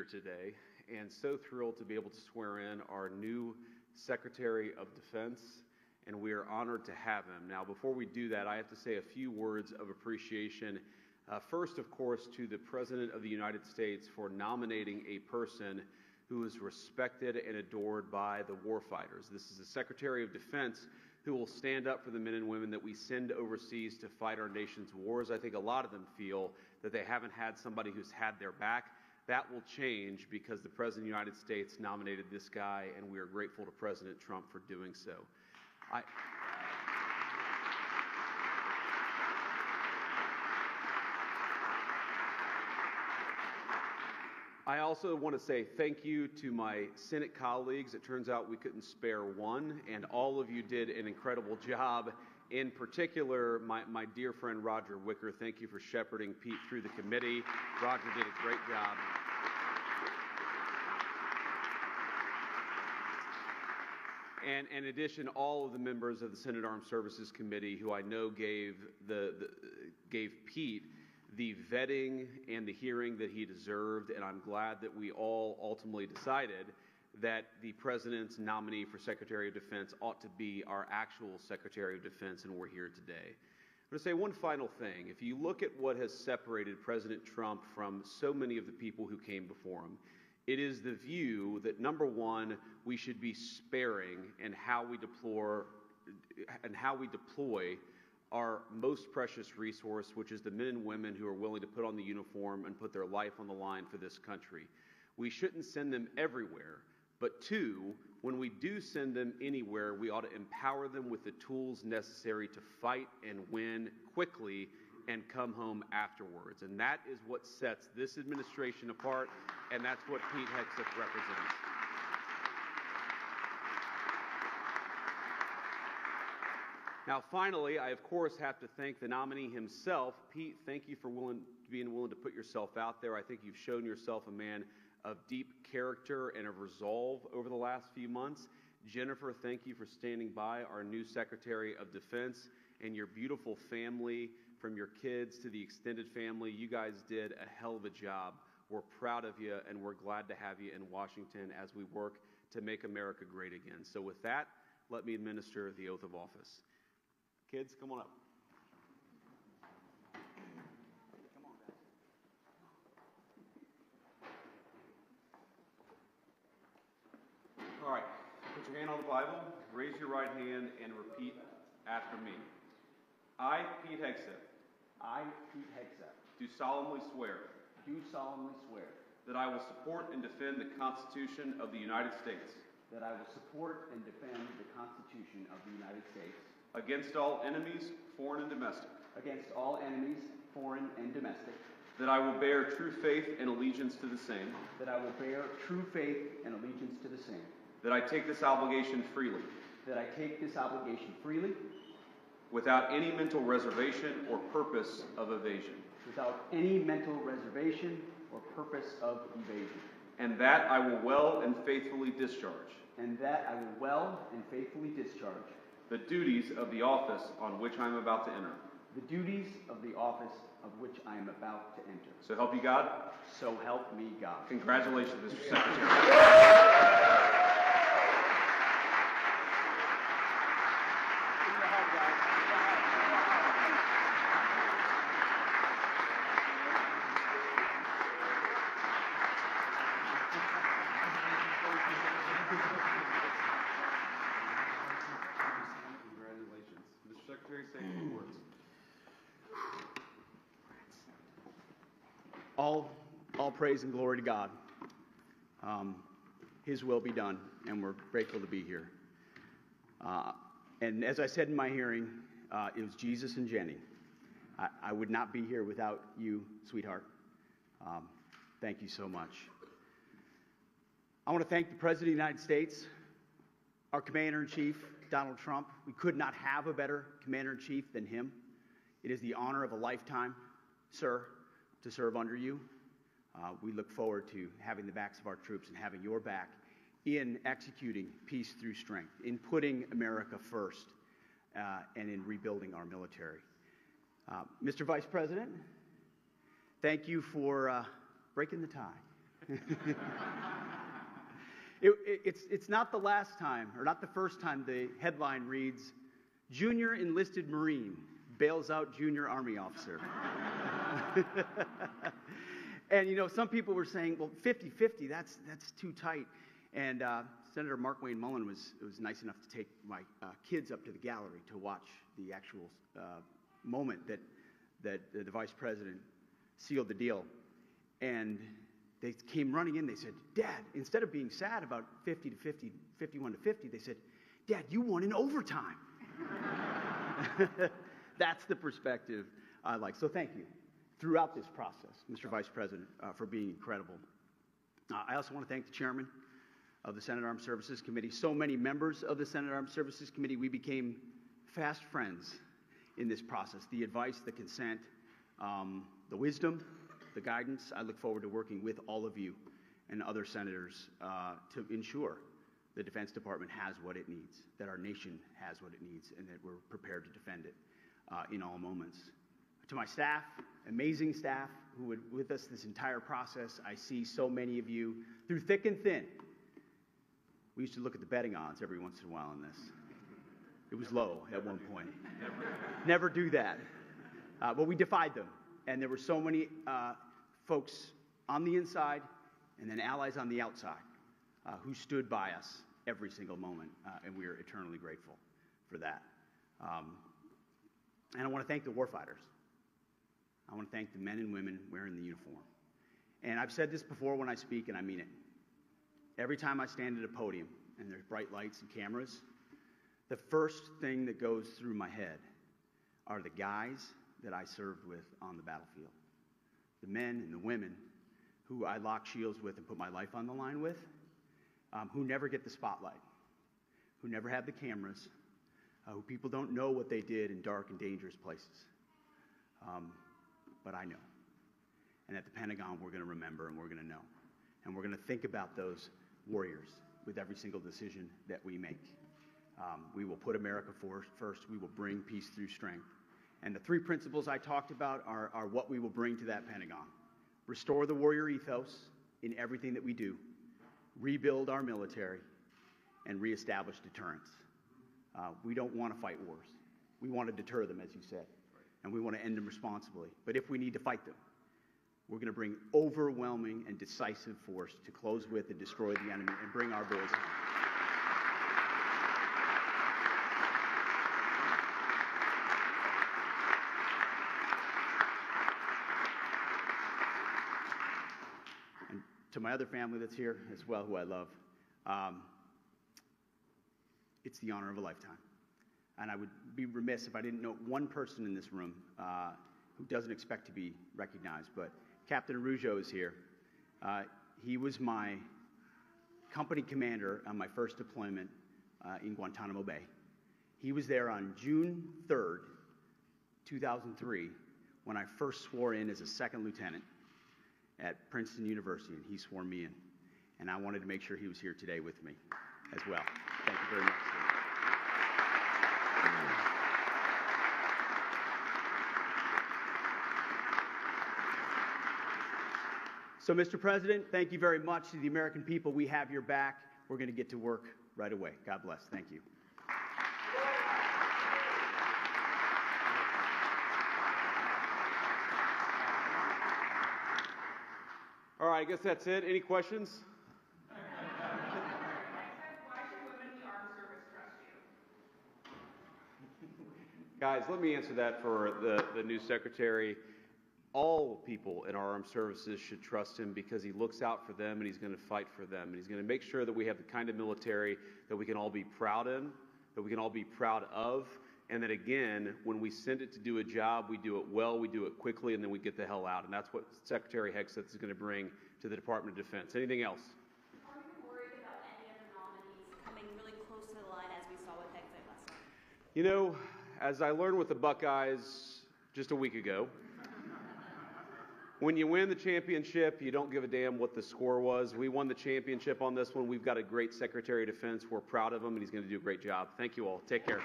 today, and so thrilled to be able to swear in our new Secretary of Defense, and we are honored to have him. Now, before we do that, I have to say a few words of appreciation. First, of course, to the President of the United States for nominating a person who is respected and adored by the warfighters. This is a Secretary of Defense who will stand up for the men and women that we send overseas to fight our nation's wars. I think a lot of them feel that they haven't had somebody who's had their back. That will change because the President of the United States nominated this guy, and we are grateful to President Trump for doing so. I also want to say thank you to my Senate colleagues. It turns out we couldn't spare one, and all of you did an incredible job. In particular, my dear friend Roger Wicker, thank you for shepherding Pete through the committee. Roger did a great job. And in addition, all of the members of the Senate Armed Services Committee who I know gave Pete the vetting and the hearing that he deserved, and I'm glad that we all ultimately decided that the President's nominee for Secretary of Defense ought to be our actual Secretary of Defense, and we're here today. I'm going to say one final thing. If you look at what has separated President Trump from so many of the people who came before him, it is the view that, number one, we should be sparing in how we deploy our most precious resource, which is the men and women who are willing to put on the uniform and put their life on the line for this country. We shouldn't send them everywhere, but two, when we do send them anywhere, we ought to empower them with the tools necessary to fight and win quickly and come home afterwards. And that is what sets this administration apart, and that's what Pete Hegseth represents. Now, finally, I, of course, have to thank the nominee himself. Pete, thank you for being willing to put yourself out there. I think you've shown yourself a man of deep character and of resolve over the last few months. Jennifer, thank you for standing by, our new Secretary of Defense, and your beautiful family, from your kids to the extended family. You guys did a hell of a job. We're proud of you, and we're glad to have you in Washington as we work to make America great again. So with that, let me administer the oath of office. Kids, come on up. Come on, guys. All right, put your hand on the Bible, raise your right hand, and repeat after me. I, Pete Hegseth. I, Pete Hegseth. Do solemnly swear. Do solemnly swear. That I will support and defend the Constitution of the United States. That I will support and defend the Constitution of the United States. Against all enemies, foreign and domestic. Against all enemies, foreign and domestic. That I will bear true faith and allegiance to the same. That I will bear true faith and allegiance to the same. That I take this obligation freely. That I take this obligation freely. Without any mental reservation or purpose of evasion. Without any mental reservation or purpose of evasion. And that I will well and faithfully discharge. And that I will well and faithfully discharge. The duties of the office on which I am about to enter. The duties of the office of which I am about to enter. So help you God? So help me God. Congratulations, Mr. Secretary. All praise and glory to God. His will be done, and we're grateful to be here. And as I said in my hearing, it was Jesus and Jenny. I would not be here without you, sweetheart. Thank you so much. I want to thank the President of the United States, our Commander-in-Chief, Donald Trump. We could not have a better Commander-in-Chief than him. It is the honor of a lifetime, sir, to serve under you. We look forward to having the backs of our troops and having your back in executing peace through strength, in putting America first, and in rebuilding our military. Mr. Vice President, thank you for breaking the tie. It's not the last time, or not the first time the headline reads, Junior Enlisted Marine bails out Junior Army Officer. And, some people were saying, well, 50-50, that's too tight. And Senator Mark Wayne Mullen was nice enough to take my kids up to the gallery to watch the actual moment that the Vice President sealed the deal. And they came running in. They said, Dad, instead of being sad about 50-50, 51-50, they said, Dad, you won in overtime. That's the perspective I like. So thank you throughout this process, Mr. Vice President, for being incredible. I also want to thank the chairman of the Senate Armed Services Committee. So many members of the Senate Armed Services Committee, we became fast friends in this process. The advice, the consent, the wisdom, the guidance. I look forward to working with all of you and other senators to ensure the Defense Department has what it needs, that our nation has what it needs, and that we're prepared to defend it in all moments. To my staff, amazing staff who were with us this entire process, I see so many of you through thick and thin. We used to look at the betting odds every once in a while on this. It was low at one point. Never do that. But we defied them. And there were so many folks on the inside and then allies on the outside who stood by us every single moment. And we are eternally grateful for that. And I want to thank the warfighters. I want to thank the men and women wearing the uniform. And I've said this before when I speak, and I mean it. Every time I stand at a podium and there's bright lights and cameras, the first thing that goes through my head are the guys that I served with on the battlefield. The men and the women who I lock shields with and put my life on the line with, who never get the spotlight, who never have the cameras, who people don't know what they did in dark and dangerous places. But I know. And at the Pentagon, we're going to remember and we're going to know. And we're going to think about those warriors with every single decision that we make. We will put America first. We will bring peace through strength. And the three principles I talked about are what we will bring to that Pentagon. Restore the warrior ethos in everything that we do. Rebuild our military. And reestablish deterrence. We don't want to fight wars. We want to deter them, as you said. And we want to end them responsibly. But if we need to fight them, we're going to bring overwhelming and decisive force to close with and destroy the enemy and bring our boys home. And to my other family that's here as well, who I love, it's the honor of a lifetime. And I would be remiss if I didn't note one person in this room who doesn't expect to be recognized, but Captain Araujo is here. He was my company commander on my first deployment in Guantanamo Bay. He was there on June 3rd, 2003, when I first swore in as a second lieutenant at Princeton University, and he swore me in. And I wanted to make sure he was here today with me as well. Thank you very much, sir. So, Mr. President, thank you very much to the American people. We have your back. We're going to get to work right away. God bless. Thank you. All right, I guess that's it. Any questions? Why should women in the armed service trust you? Guys, let me answer that for the new secretary. All people in our armed services should trust him because he looks out for them and he's going to fight for them. And he's going to make sure that we have the kind of military that we can all be proud in, that we can all be proud of, and that, again, when we send it to do a job, we do it well, we do it quickly, and then we get the hell out. And that's what Secretary Hegseth is going to bring to the Department of Defense. Anything else? Are you worried about any other nominees coming really close to the line as we saw with Hegseth last night? You know, as I learned with the Buckeyes just a week ago, when you win the championship, you don't give a damn what the score was. We won the championship on this one. We've got a great Secretary of Defense. We're proud of him, and he's going to do a great job. Thank you all. Take care.